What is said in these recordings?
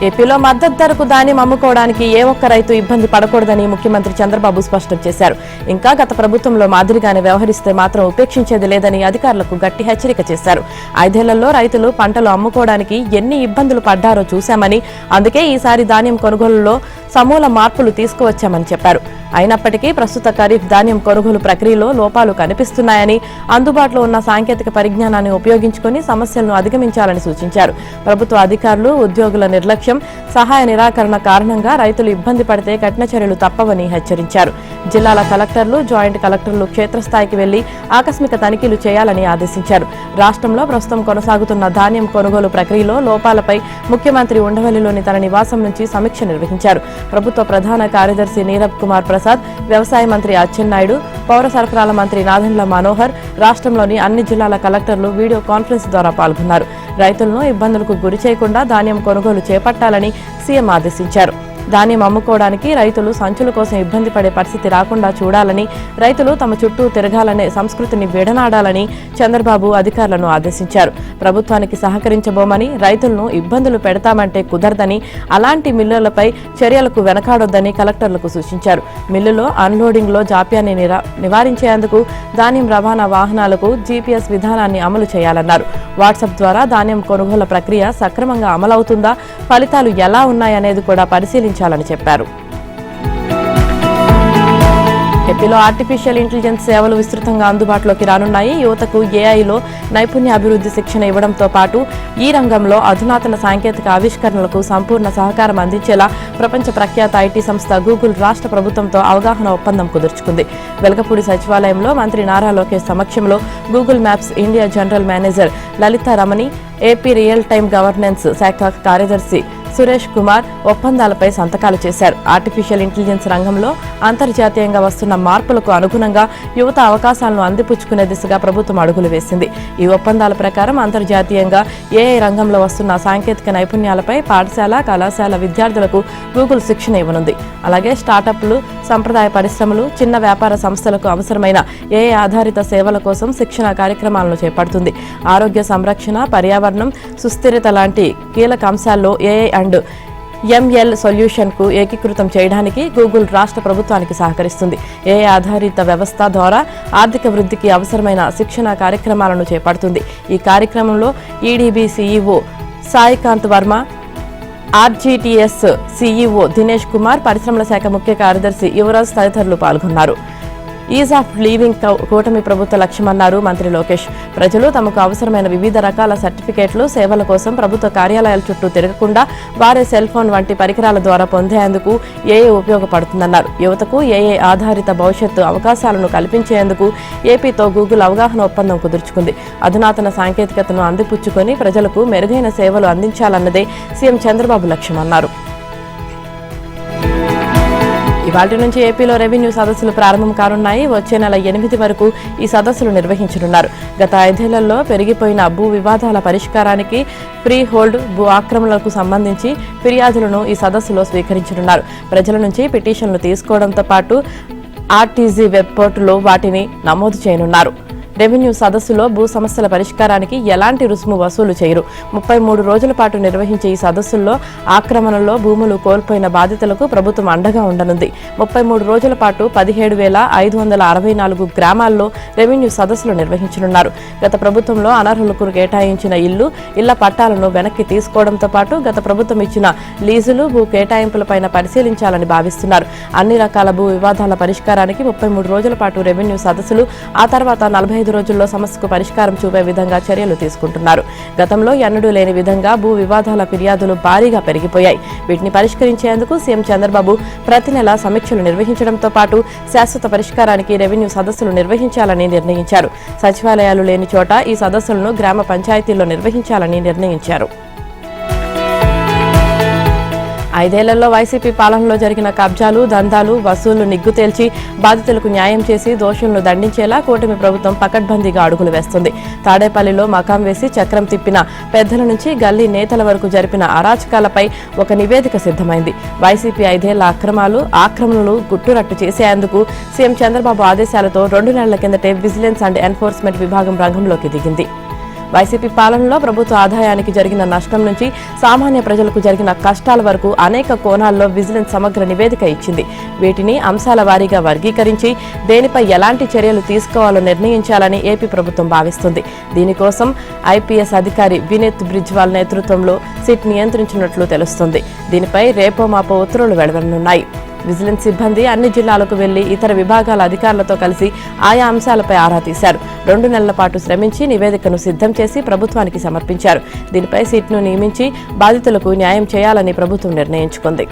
ఏపీలో మద్దతు ధరకు ధాన్యం అమ్ముకోవడానికి ఏ ఒక్క రైతు ఇబ్బంది పడకూడదని ముఖ్యమంత్రి చంద్రబాబు స్పష్టం చేశారు. ఇంకా గత ప్రభుత్వంలో మాదిరిగానే వ్యవహరిస్తే మాత్రం ఉపేక్షించేది లేదని అధికారులకు గట్టి హెచ్చరిక చేశారు. 5 ఏళ్లలో రైతులు పంటలు అమ్ముకోవడానికి ఎన్ని ఇబ్బందులు పడ్డారో చూశామని, అందుకే ఈసారి ధాన్యం కొనుగోలులో సమూల మార్పులు తీసుకువచ్చామని చెప్పారు. అయినప్పటికీ ప్రస్తుత ఖరీఫ్ ధాన్యం కొనుగోలు ప్రక్రియలో లోపాలు కనిపిస్తున్నాయని, అందుబాటులో ఉన్న సాంకేతిక పరిజ్ఞానాన్ని ఉపయోగించుకుని సమస్యలను అధిగమించాలని సూచించారు. ప్రభుత్వ అధికారులు, ఉద్యోగుల నిర్లక్ష్యం, సహాయ నిరాకరణ కారణంగా రైతులు ఇబ్బంది పడితే కఠిన చర్యలు తప్పవని హెచ్చరించారు. జిల్లాల కలెక్టర్లు, జాయింట్ కలెక్టర్లు క్షేత్రస్థాయికి వెళ్లి ఆకస్మిక తనిఖీలు చేయాలని ఆదేశించారు. రాష్ట్రంలో ప్రస్తుతం కొనసాగుతున్న ధాన్యం కొనుగోలు ప్రక్రియలో లోపాలపై ముఖ్యమంత్రి ఉండవల్లిలోని తన నివాసం నుంచి సమీక్ష నిర్వహించారు. ప్రభుత్వ ప్రధాన కార్యదర్శి నీరబ్ కుమార్ ప్రసాద్, వ్యవసాయ మంత్రి అచ్చెన్నాయుడు, పౌర సరఫరాల మంత్రి నాదెండ్ల మనోహర్, రాష్ట్రంలోని అన్ని జిల్లాల కలెక్టర్లు వీడియో కాన్ఫరెన్స్ ద్వారా పాల్గొన్నారు. రైతులను ఇబ్బందులకు గురి చేయకుండా ధాన్యం కొనుగోలు చేపట్టాలని సీఎం ఆదేశించారు. ధాన్యం అమ్ముకోవడానికి రైతులు సంచుల కోసం ఇబ్బంది పడే పరిస్థితి రాకుండా చూడాలని, రైతులు తమ చుట్టూ తిరగాలనే సంస్కృతిని విడనాడాలని చంద్రబాబు అధికారులను ఆదేశించారు. ప్రభుత్వానికి సహకరించబోమని, రైతులను ఇబ్బందులు పెడతామంటే కుదరదని, అలాంటి మిల్లులపై చర్యలకు వెనకాడొద్దని కలెక్టర్లకు సూచించారు. మిల్లులో అన్లోడింగ్లో జాప్యాన్ని నివారించేందుకు ధాన్యం రవాణా వాహనాలకు జీపీఎస్ విధానాన్ని అమలు చేయాలన్నారు. వాట్సాప్ ద్వారా ధాన్యం కొనుగోలు ప్రక్రియ సక్రమంగా అమలవుతుందా, ఫలితాలు ఎలా ఉన్నాయనేది కూడా పరిశీలించాలని చెప్పారు. ఏపీలో ఆర్టిఫిషియల్ ఇంటెలిజెన్స్ సేవలు విస్తృతంగా అందుబాటులోకి రానున్నాయి. యువతకు ఏఐలో నైపుణ్యాభివృద్ధి శిక్షణ ఇవ్వడంతో పాటు ఈ రంగంలో అధునాతన సాంకేతిక ఆవిష్కరణలకు సంపూర్ణ సహకారం అందించేలా ప్రపంచ ప్రఖ్యాత ఐటీ సంస్థ గూగుల్ రాష్ట్ర ప్రభుత్వంతో అవగాహన ఒప్పందం కుదుర్చుకుంది. వెలగపూడి సచివాలయంలో మంత్రి నారా లోకేష్ సమక్షంలో Google Maps India general manager Lalitha Ramani, AP real time governance శాఖ కార్యదర్శి సురేష్ కుమార్ ఒప్పందాలపై సంతకాలు చేశారు. ఆర్టిఫిషియల్ ఇంటెలిజెన్స్ రంగంలో అంతర్జాతీయంగా వస్తున్న మార్పులకు అనుగుణంగా యువత అవకాశాలను అందిపుచ్చుకునే దిశగా ప్రభుత్వం అడుగులు వేసింది. ఈ ఒప్పందాల ప్రకారం అంతర్జాతీయంగా ఏఐ రంగంలో వస్తున్న సాంకేతిక నైపుణ్యాలపై పాఠశాల, కళాశాల విద్యార్థులకు గూగుల్ శిక్షణ ఇవ్వనుంది. అలాగే స్టార్టప్లు, సంప్రదాయ పరిశ్రమలు, చిన్న వ్యాపార సంస్థలకు అవసరమైన ఏఐ ఆధారిత సేవల కోసం శిక్షణ కార్యక్రమాలను చేపడుతుంది. ఆరోగ్య సంరక్షణ, పర్యావరణం, సుస్థిరత లాంటి కీలక అంశాల్లో ఏఐ అండ్ ఎంఎల్ సొల్యూషన్ కు ఏకీకృతం చేయడానికి గూగుల్ రాష్ట్ర ప్రభుత్వానికి సహకరిస్తుంది. ఏఐ ఆధారిత వ్యవస్థ ద్వారా ఆర్థిక వృద్ధికి అవసరమైన శిక్షణ కార్యక్రమాలను చేపడుతుంది. ఈ కార్యక్రమంలో EDB CEO Saikanth Varma, RTGS CEO Dinesh Kumar, పరిశ్రమల శాఖ ముఖ్య కార్యదర్శి యువరాజ్ తదితరులు పాల్గొన్నారు. ఈజ్ ఆఫ్ లీవింగ్ కూటమి ప్రభుత్వ లక్ష్యమన్నారు మంత్రి లోకేష్. ప్రజలు తమకు అవసరమైన వివిధ రకాల సర్టిఫికేట్లు, సేవల కోసం ప్రభుత్వ కార్యాలయాల చుట్టూ తిరగకుండా వారే సెల్ ఫోన్ వంటి పరికరాల ద్వారా పొందేందుకు ఏఐ ఉపయోగపడుతుందన్నారు. యువతకు ఏఐ ఆధారిత భవిష్యత్తు అవకాశాలను కల్పించేందుకు ఏపీతో గూగుల్ అవగాహన ఒప్పందం కుదుర్చుకుంది. అధునాతన సాంకేతికతను అందిపుచ్చుకొని ప్రజలకు మెరుగైన సేవలు అందించాలన్నదే సీఎం చంద్రబాబు లక్ష్యమన్నారు. ఇవాళ్టి నుంచి ఏపీలో రెవెన్యూ సదస్సులు ప్రారంభం కానున్నాయి. వచ్చే నెల 8 వరకు ఈ సదస్సులు నిర్వహించనున్నారు. గత 5 ఏళ్లలో పెరిగిపోయిన భూ వివాదాల పరిష్కారానికి, ఫ్రీ హోల్డ్ భూ ఆక్రమణలకు సంబంధించి ఫిర్యాదులను ఈ సదస్సులో స్వీకరించనున్నారు. ప్రజల నుంచి పిటిషన్లు తీసుకోవడంతో పాటు ఆర్టీజీ వెబ్ పోర్టులో వాటిని నమోదు చేయనున్నారు. రెవెన్యూ సదస్సులో భూ సమస్యల పరిష్కారానికి ఎలాంటి రుసుము వసూలు చేయరు. 33 రోజుల పాటు నిర్వహించే ఈ సదస్సుల్లో ఆక్రమణలో భూములు కోల్పోయిన బాధితులకు ప్రభుత్వం అండగా ఉండనుంది. 33 రోజుల పాటు 17,564 గ్రామాల్లో రెవెన్యూ సదస్సులు నిర్వహించనున్నారు. గత ప్రభుత్వంలో అనర్హులకు కేటాయించిన ఇళ్ల పట్టాలను వెనక్కి తీసుకోవడంతో పాటు గత ప్రభుత్వం ఇచ్చిన లీజులు, భూ కేటాయింపులపైన పరిశీలించాలని భావిస్తున్నారు. అన్ని రకాల భూ వివాదాల పరిష్కారానికి 33 రోజుల పాటు రెవెన్యూ సదస్సులు, ఆ తర్వాత 45 రోజుల్లో సమస్యకు పరిష్కారం చూపే విధంగా చర్యలు తీసుకుంటున్నారు. గతంలో ఎన్నడూ లేని విధంగా భూ వివాదాల ఫిర్యాదులు భారీగా పెరిగిపోయాయి. వీటిని పరిష్కరించేందుకు సీఎం చంద్రబాబు ప్రతి నెల సమీక్షలు నిర్వహించడంతో పాటు శాశ్వత పరిష్కారానికి రెవెన్యూ సదస్సులు నిర్వహించాలని నిర్ణయించారు. సచివాలయాలు లేని చోట ఈ సదస్సులను గ్రామ పంచాయతీల్లో నిర్వహించాలని నిర్ణయించారు. 5 ఏళ్లలో వైసీపీ పాలనలో జరిగిన కబ్జాలు, దందాలు, వసూళ్లు నిగ్గు తేల్చి బాధితులకు న్యాయం చేసి దోషులను దండించేలా కూటమి ప్రభుత్వం పకడ్బందీగా అడుగులు వేస్తుంది. తాడేపల్లిలో మకాం వేసి చక్రం తిప్పిన పెద్దల నుంచి గల్లీ నేతల వరకు జరిపిన అరాచకాలపై ఒక నివేదిక సిద్ధమైంది. వైసీపీ 5 ఏళ్ల ఆక్రమణలు గుట్టురట్టు చేసేందుకు సీఎం చంద్రబాబు ఆదేశాలతో 2 నెలల కిందటే విజిలెన్స్ అండ్ ఎన్ఫోర్స్మెంట్ విభాగం రంగంలోకి దిగింది. వైసీపీ పాలనలో ప్రభుత్వ ఆదాయానికి జరిగిన నష్టం నుంచి సామాన్య ప్రజలకు జరిగిన కష్టాల వరకు అనేక కోణాల్లో విజిలెన్స్ సమగ్ర నివేదిక ఇచ్చింది. వీటిని అంశాల వారీగా వర్గీకరించి దేనిపై ఎలాంటి చర్యలు తీసుకోవాలో నిర్ణయించాలని ఏపీ ప్రభుత్వం భావిస్తుంది. దీనికోసం ఐపీఎస్ అధికారి వినీత్ బ్రిజ్వాల్ నేతృత్వంలో సిట్ నియంత్రించినట్లు తెలుస్తుంది. దీనిపై రేపో మాపో ఉత్తర్వులు వెలువడనున్నాయి. విజిలెన్స్ సిబ్బంది అన్ని జిల్లాలకు వెళ్లి ఇతర విభాగాల అధికారులతో కలిసి ఆయా అంశాలపై ఆరా తీశారు. 2 నెలల పాటు శ్రమించి నివేదికను సిద్ధం చేసి ప్రభుత్వానికి సమర్పించారు. దీనిపై సిట్ను నియమించి బాధితులకు న్యాయం చేయాలని ప్రభుత్వం నిర్ణయించుకుంది.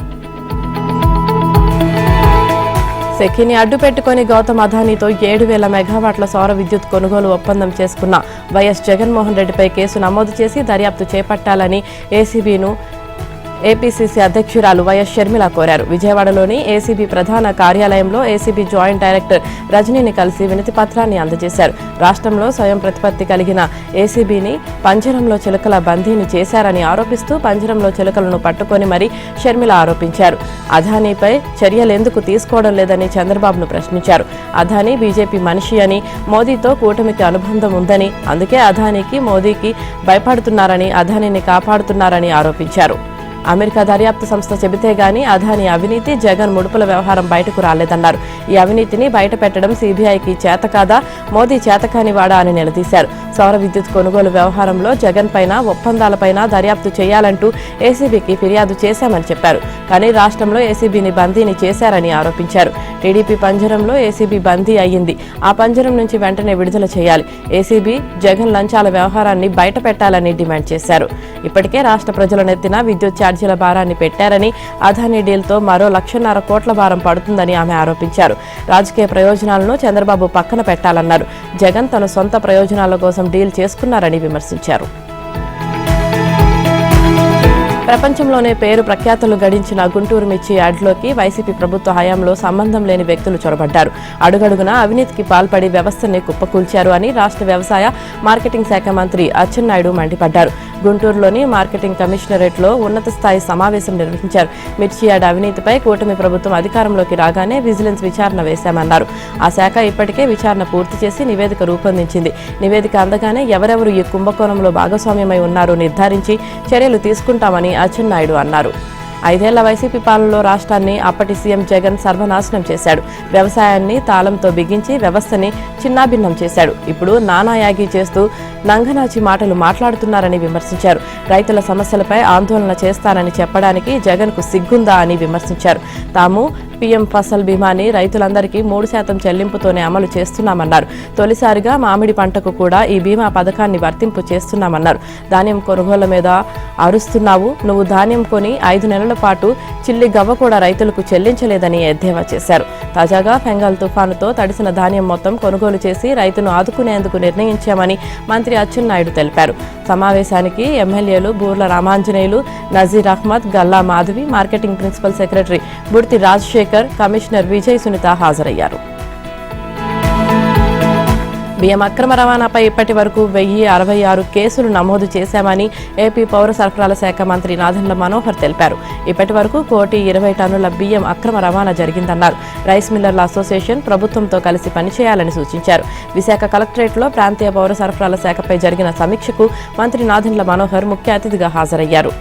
సెకీని అడ్డుపెట్టుకుని గౌతమ్ అదానీతో 7,000 మెగావాట్ల సౌర విద్యుత్ కొనుగోలు ఒప్పందం చేసుకున్న వైఎస్ జగన్మోహన్ రెడ్డిపై కేసు నమోదు చేసి దర్యాప్తు చేపట్టాలని ఏసీబీను ఏపీసీసీ అధ్యక్షురాలు వైఎస్ షర్మిల కోరారు. విజయవాడలోని ఏసీబీ ప్రధాన కార్యాలయంలో ఏసీబీ జాయింట్ డైరెక్టర్ రజనీని కలిసి వినతి పత్రాన్ని అందజేశారు. రాష్ట్రంలో స్వయం ప్రతిపత్తి కలిగిన ఏసీబీని పంజరంలో చిలుకల బందీని చేశారని ఆరోపిస్తూ పంజరంలో చిలుకలను పట్టుకొని మరీ షర్మిల ఆరోపించారు. అదానీపై చర్యలెందుకు తీసుకోవడం లేదని చంద్రబాబును ప్రశ్నించారు. అదానీ బీజేపీ మనిషి అని, మోదీతో కూటమికి అనుబంధం ఉందని, అందుకే అదానీకి మోదీకి భయపడుతున్నారని, అదానీని కాపాడుతున్నారని ఆరోపించారు. అమెరికా దర్యాప్తు సంస్థ చెబితే గానీ అదానీ అవినీతి, జగన్ ముడుపుల వ్యవహారం బయటకు రాలేదన్నారు. ఈ అవినీతిని బయట పెట్టడం సీబీఐకి చేత కాదా, మోదీ చేతకానివాడా అని నిలదీశారు. సౌర విద్యుత్ కొనుగోలు వ్యవహారంలో జగన్ పైన, ఒప్పందాలపైన దర్యాప్తు చేయాలంటూ ఏసీబీకి ఫిర్యాదు చేశామని చెప్పారు. కానీ రాష్ట్రంలో ఏసీబీని బందీని చేశారని ఆరోపించారు. టీడీపీ పంజరంలో ఏసీబీ బందీ అయ్యింది. ఆ పంజరం నుంచి వెంటనే విడుదల చేయాలి. ఏసీబీ జగన్ లంచాల వ్యవహారాన్ని బయట పెట్టాలని డిమాండ్ చేశారు. ఇప్పటికే రాష్ట్ర ప్రజల నెత్తిన విద్యుత్ ఛార్జీల భారాన్ని పెట్టారని, అదానీ డీల్తో మరో 1,50,000 కోట్ల భారం పడుతుందని ఆమె ఆరోపించారు. రాజకీయ ప్రయోజనాలను చంద్రబాబు పక్కన పెట్టాలన్నారు. జగన్ తన సొంత ప్రయోజనాల కోసం డీల్ చేసుకున్నారని విమర్శించారు. ప్రపంచంలోనే పేరు ప్రఖ్యాతులు గడించిన గుంటూరు మిర్చి యార్డులోకి వైసీపీ ప్రభుత్వ హయాంలో సంబంధం లేని వ్యక్తులు చొరబడ్డారు. అడుగడుగునా అవినీతికి పాల్పడి వ్యవస్థని కుప్పకూల్చారు అని రాష్ట్ర వ్యవసాయ మార్కెటింగ్ శాఖ మంత్రి అచ్చెన్నాయుడు మండిపడ్డారు. గుంటూరులోని మార్కెటింగ్ కమిషనరేట్లో ఉన్నత స్థాయి సమావేశం నిర్వహించారు. మిర్చి యార్డు అవినీతిపై కూటమి ప్రభుత్వం అధికారంలోకి రాగానే విజిలెన్స్ విచారణ వేశామన్నారు. ఆ శాఖ ఇప్పటికే విచారణ పూర్తి చేసి నివేదిక రూపొందించింది. నివేదిక అందగానే ఎవరెవరు ఈ కుంభకోణంలో భాగస్వామ్యమై ఉన్నారో నిర్ధారించి చర్యలు తీసుకుంటామని అచ్చెన్నాయుడు అన్నారు. 5 ఏళ్ల వైసీపీ పాలనలో రాష్ట్రాన్ని అప్పటి సీఎం జగన్ సర్వనాశనం చేశాడు. వ్యవసాయాన్ని తాళంతో బిగించి వ్యవస్థని చిన్నాభిన్నం చేశాడు. ఇప్పుడు నానాయాగి చేస్తూ నంగనాచి మాటలు మాట్లాడుతున్నారని విమర్శించారు. రైతుల సమస్యలపై ఆందోళన చేస్తానని చెప్పడానికి జగన్కు సిగ్గుందా అని విమర్శించారు. తాము పీఎం ఫసల్ బీమాని రైతులందరికీ 3% చెల్లింపుతోనే అమలు చేస్తున్నామన్నారు. తొలిసారిగా మామిడి పంటకు కూడా ఈ బీమా పథకాన్ని వర్తింపు చేస్తున్నామన్నారు. ధాన్యం కొనుగోళ్ల మీద అరుస్తున్నావు, నువ్వు ధాన్యం కొని 5 నెలల పాటు చిల్లి గవ్వ కూడా రైతులకు చెల్లించలేదని ఎద్దేవా చేశారు. తాజాగా ఫెంగల్ తుఫానుతో తడిసిన ధాన్యం మొత్తం కొనుగోలు చేసి రైతును ఆదుకునేందుకు నిర్ణయించామని మంత్రి అచ్చెన్నాయుడు తెలిపారు. సమావేశానికి ఎమ్మెల్యేలు Burla Ramanjaneyulu, Nazeer Ahmed, Galla Madhavi, marketing principal secretary Burthi Rajasekhar, commissioner Vijay Sunitha హాజరయ్యారు. బియ్యం అక్రమ రవాణాపై ఇప్పటి వరకు 1,066 కేసులు నమోదు చేశామని ఏపీ పౌర సరఫరాల శాఖ మంత్రి నాదెండ్ల మనోహర్ తెలిపారు. ఇప్పటి వరకు 1,20 టన్నుల బియ్యం అక్రమ రవాణా జరిగిందన్నారు. రైస్ మిల్లర్ల అసోసియేషన్ ప్రభుత్వంతో కలిసి పనిచేయాలని సూచించారు. విశాఖ కలెక్టరేట్లో ప్రాంతీయ పౌర సరఫరాల శాఖపై జరిగిన సమీక్షకు మంత్రి నాదెండ్ల మనోహర్ ముఖ్య అతిథిగా హాజరయ్యారు.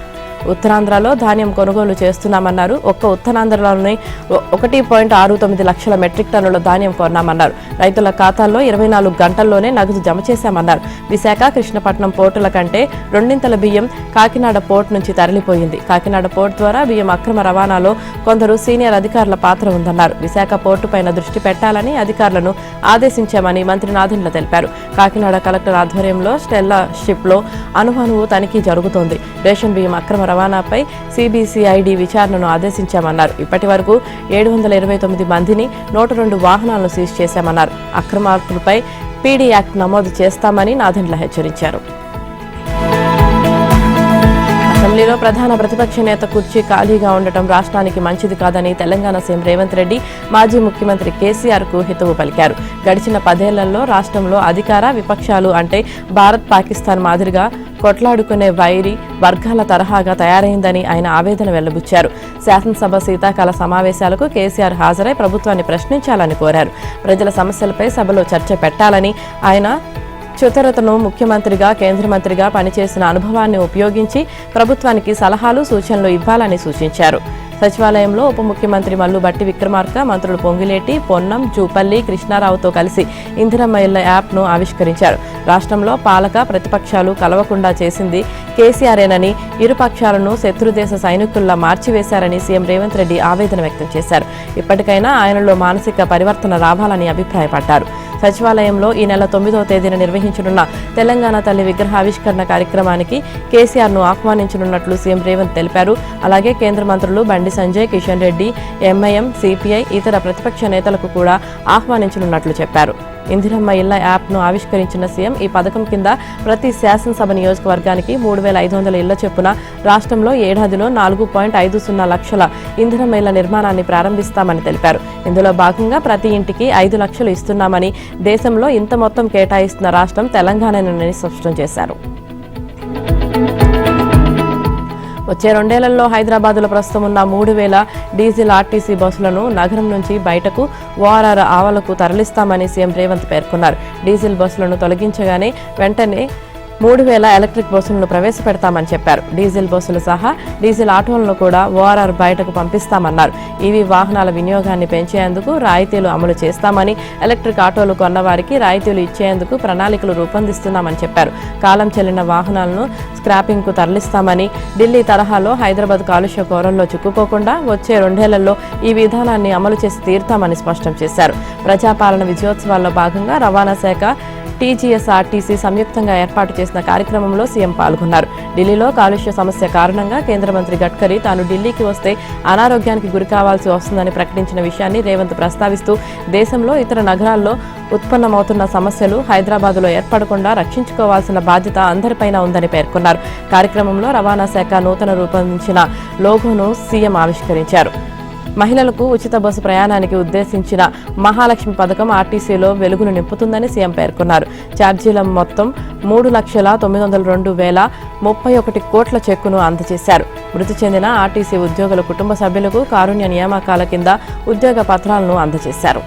ఉత్తరాంధ్రలో ధాన్యం కొనుగోలు చేస్తున్నామన్నారు. ఒక్క ఉత్తరాంధ్రలోనే 1.69 లక్షల మెట్రిక్ టన్నుల ధాన్యం కొన్నామన్నారు. రైతుల ఖాతాల్లో 24 గంటల్లోనే నగదు జమ చేశామన్నారు. విశాఖ, కృష్ణపట్నం పోర్టుల కంటే 2 బియ్యం కాకినాడ పోర్టు నుంచి తరలిపోయింది. కాకినాడ పోర్టు ద్వారా బియ్యం అక్రమ రవాణాలో కొందరు సీనియర్ అధికారుల పాత్ర ఉందన్నారు. విశాఖ పోర్టు పైన దృష్టి పెట్టాలని అధికారులను ఆదేశించామని మంత్రి నాదెండ్ల తెలిపారు. కాకినాడ కలెక్టర్ ఆధ్వర్యంలో స్టెల్లా షిప్లో అణువణువు తనిఖీ జరుగుతోంది. రేషన్ బియ్యం అక్రమ రవాణాపై సిబిసిఐడి విచారణను ఆదేశించామన్నారు. ఇప్పటి వరకు 729 మందిని, 102 వాహనాలను సీజ్ చేశామన్నారు. అక్రమార్కులపై పీడీ యాక్ట్ నమోదు చేస్తామని నాదెండ్ల హెచ్చరించారు. అసెంబ్లీలో ప్రధాన ప్రతిపక్ష నేత కుర్చీ ఖాళీగా ఉండటం రాష్ట్రానికి మంచిది కాదని తెలంగాణ సీఎం రేవంత్ రెడ్డి మాజీ ముఖ్యమంత్రి కేసీఆర్కు హితవు పలికారు. గడిచిన 10 ఏళ్లలో రాష్ట్రంలో అధికార, విపక్షాలు అంటే భారత్, పాకిస్తాన్ మాదిరిగా కొట్లాడుకునే వైరి వర్గాల తరహాగా తయారైందని ఆయన ఆవేదన వెల్లబుచ్చారు. శాసనసభ శీతాకాల సమావేశాలకు కేసీఆర్ హాజరై ప్రభుత్వాన్ని ప్రశ్నించాలని కోరారు. ప్రజల సమస్యలపై సభలో చర్చ పెట్టాలని ఆయన చుతరతను ముఖ్యమంత్రిగా కేంద్ర మంత్రిగా పనిచేసిన అనుభవాన్ని ఉపయోగించి ప్రభుత్వానికి సలహాలు సూచనలు ఇవ్వాలని సూచించారు. సచివాలయంలో ఉప ముఖ్యమంత్రి మల్లు భట్టి విక్రమార్క, మంత్రులు పొంగిలేటి, పొన్నం, జూపల్లి, కృష్ణారావుతో కలిసి ఇందిరమ్మ ఇళ్ల యాప్ను ఆవిష్కరించారు. రాష్ట్రంలో పాలక ప్రతిపక్షాలు కలవకుండా చేసింది కేసీఆర్ఏనని, ఇరుపక్షాలను శత్రుదేశ సైనికుల్లా మార్చివేశారని సీఎం రేవంత్ రెడ్డి ఆవేదన వ్యక్తం చేశారు. ఇప్పటికైనా ఆయనలో మానసిక పరివర్తన రావాలని అభిప్రాయపడ్డారు. సచివాలయంలో ఈ నెల 9వ తేదీన నిర్వహించనున్న తెలంగాణ తల్లి విగ్రహావిష్కరణ కార్యక్రమానికి కేసీఆర్ను ఆహ్వానించనున్నట్లు సీఎం రేవంత్ తెలిపారు. అలాగే కేంద్ర మంత్రులు బండి సంజయ్, కిషన్ రెడ్డి, ఎంఐఎం, సిపిఐ, ఇతర ప్రతిపక్ష నేతలకు కూడా ఆహ్వానించనున్నట్లు చెప్పారు. ఇందిరమ్మ ఇళ్ల యాప్ను ఆవిష్కరించిన సీఎం ఈ పథకం కింద ప్రతి శాసనసభ నియోజకవర్గానికి 3,500 ఇళ్ల చొప్పున రాష్ట్రంలో ఏడాదిలో 4.50 లక్షల ఇందిరమ్మ ఇళ్ల నిర్మాణాన్ని ప్రారంభిస్తామని తెలిపారు. ఇందులో భాగంగా ప్రతి ఇంటికి 5 లక్షలు ఇస్తున్నామని, దేశంలో ఇంత మొత్తం కేటాయిస్తున్న రాష్ట్రం తెలంగాణనని స్పష్టం చేశారు. వచ్చే 2 ఏళ్లలో హైదరాబాద్లో ప్రస్తుతం ఉన్న 3,000 డీజిల్ ఆర్టీసీ బస్సులను నగరం నుంచి బయటకు ఓఆర్ఆర్ ఆవలకు తరలిస్తామని సీఎం రేవంత్ పేర్కొన్నారు. డీజిల్ బస్సులను తొలగించగానే వెంటనే 3,000 ఎలక్ట్రిక్ బస్సులను ప్రవేశపెడతామని చెప్పారు. డీజిల్ బస్సులు సహా డీజిల్ ఆటోలను కూడా ఓఆర్ఆర్ బయటకు పంపిస్తామన్నారు. ఈవీ వాహనాల వినియోగాన్ని పెంచేందుకు రాయితీలు అమలు చేస్తామని, ఎలక్ట్రిక్ ఆటోలు కొన్నవారికి రాయితీలు ఇచ్చేందుకు ప్రణాళికలు రూపొందిస్తున్నామని చెప్పారు. కాలం చెల్లిన వాహనాలను స్క్రాపింగ్కు తరలిస్తామని, ఢిల్లీ తరహాలో హైదరాబాద్ కాలుష్య కోరల్లో చిక్కుకోకుండా వచ్చే 2 ఏళ్లలో ఈ విధానాన్ని అమలు చేసి తీరుతామని స్పష్టం చేశారు. ప్రజాపాలన విజయోత్సవాల్లో భాగంగా రవాణా శాఖ, టీజీఎస్ఆర్టీసీ సంయుక్తంగా ఏర్పాటు చేసిన కార్యక్రమంలో సీఎం పాల్గొన్నారు. ఢిల్లీలో కాలుష్య సమస్య కారణంగా కేంద్ర మంత్రి గడ్కరీ తాను ఢిల్లీకి వస్తే అనారోగ్యానికి గురి కావాల్సి వస్తుందని ప్రకటించిన విషయాన్ని రేవంత్ ప్రస్తావిస్తూ, దేశంలో ఇతర నగరాల్లో ఉత్పన్నమవుతున్న సమస్యలు హైదరాబాద్లో ఏర్పడకుండా రక్షించుకోవాల్సిన బాధ్యత అందరిపైన ఉందని పేర్కొన్నారు. కార్యక్రమంలో రవాణా శాఖ నూతన రూపొందించిన లోగోను సీఎం ఆవిష్కరించారు. మహిళలకు ఉచిత బస్సు ప్రయాణానికి ఉద్దేశించిన మహాలక్ష్మి పథకం ఆర్టీసీలో వెలుగును నింపుతుందని సీఎం పేర్కొన్నారు. ఛార్జీల మొత్తం 3,902,031 కోట్ల చెక్కును అందజేశారు. మృతి చెందిన ఆర్టీసీ ఉద్యోగుల కుటుంబ సభ్యులకు కారుణ్య నియామకాల కింద ఉద్యోగ పత్రాలను అందజేశారు.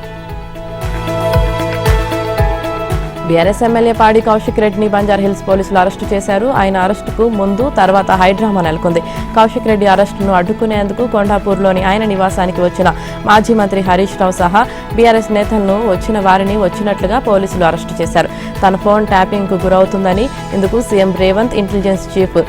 బీఆర్ఎస్ ఎమ్మెల్యే పాడి కౌశిక్ రెడ్డిని బంజారాహిల్స్ పోలీసులు అరెస్టు చేశారు. ఆయన అరెస్టుకు ముందు తర్వాత హైడ్రామా నెలకొంది. కౌశిక్ రెడ్డి అరెస్టును అడ్డుకునేందుకు కొండాపూర్లోని ఆయన నివాసానికి వచ్చిన మాజీ మంత్రి హరీష్ రావు సహా బీఆర్ఎస్ నేతలను వచ్చిన వారిని వచ్చినట్లుగా పోలీసులు అరెస్టు చేశారు. తన ఫోన్ ట్యాపింగ్కు గురవుతుందని, ఇందుకు CM Revanth, intelligence chief